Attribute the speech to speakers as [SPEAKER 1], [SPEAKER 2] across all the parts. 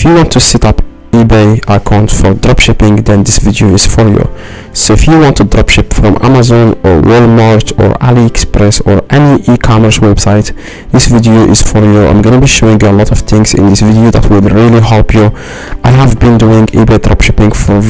[SPEAKER 1] if you want to set up eBay account for dropshipping, then this video is for you. So if you want to dropship from Amazon or Walmart or AliExpress or any e-commerce website, this video is for you. I'm gonna be showing you a lot of things in this video that will really help you. I have been doing eBay dropshipping for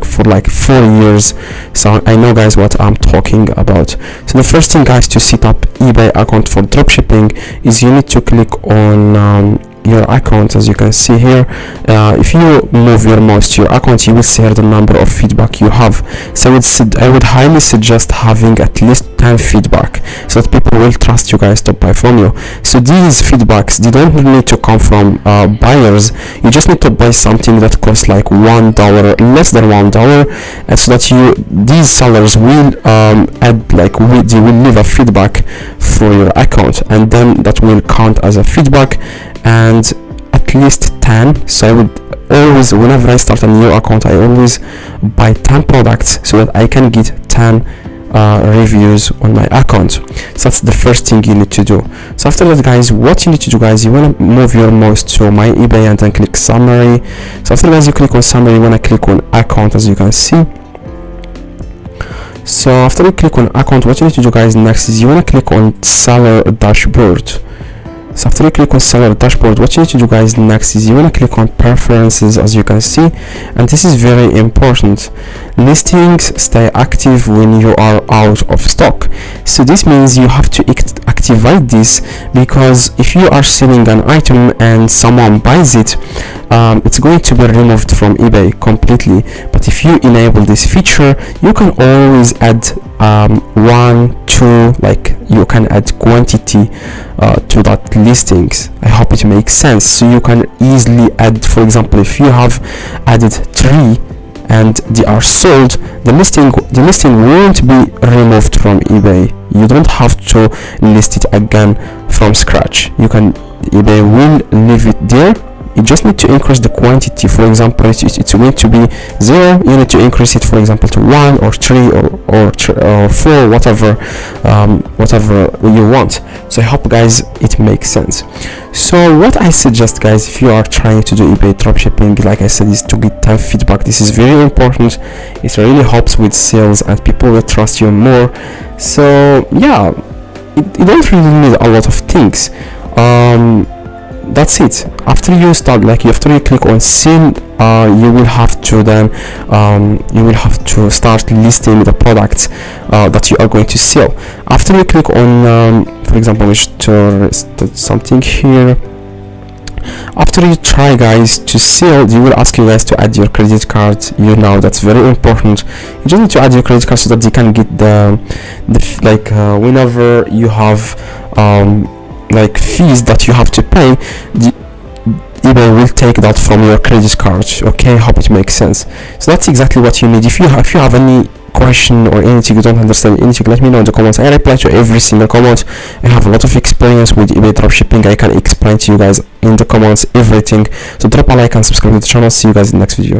[SPEAKER 1] for like 4 years, so I know guys what I'm talking about. So the first thing guys to set up eBay account for dropshipping is you need to click on your account. As you can see here, if you move your mouse to your account, you will see here the number of feedback you have. So I would highly suggest having at least 10 feedback so that people will trust you guys to buy from you. So these feedbacks, they don't need to come from buyers. You just need to buy something that costs like $1, less than $1, and so that these sellers will they will leave a feedback for your account, and then that will count as a feedback, and at least 10. So I would always, whenever I start a new account, I always buy 10 products so that I can get 10 reviews on my account. So that's the first thing you need to do. So after that guys, what you need to do guys, you want to move your mouse to my eBay and then click summary. So after guys, you click on summary, you want to click on account, as you can see. So after you click on account, what you need to do guys next is you want to click on seller dashboard. So after you click on seller dashboard, what you need to do guys next is you want to click on preferences, as you can see, and this is very important. Listings stay active when you are out of stock. So this means you have to activate this, because if you are selling an item and someone buys it, it's going to be removed from eBay completely. But if you enable this feature, you can always add 1, 2, like you can add quantity to that listings. I hope it makes sense. So you can easily add, for example, if you have added 3 and they are sold, the listing won't be removed from eBay. You don't have to list it again from scratch. eBay will leave it there. You just need to increase the quantity. For example, it's going to be 0. You need to increase it, for example, to 1 or 3 or 4, whatever you want. So I hope guys it makes sense. So what I suggest guys, if you are trying to do eBay dropshipping, like I said, is to get 10 feedback. This is very important. It really helps with sales and people will trust you more. So yeah, you don't really need a lot of things. That's it. After you start, after you click on sell, you will have to start listing the products that you are going to sell. After you click on for example, we should something here. After you try guys to sell, they will ask you guys to add your credit card. That's very important. You just need to add your credit card so that they can get whenever you have fees that you have to pay, eBay will take that from your credit card. Okay, hope it makes sense. So that's exactly what you need. If you have any question or anything, you don't understand anything, let me know in the comments. I reply to every single comment. I have a lot of experience with eBay dropshipping. I can explain to you guys in the comments everything. So drop a like and subscribe to the channel. See you guys in the next video.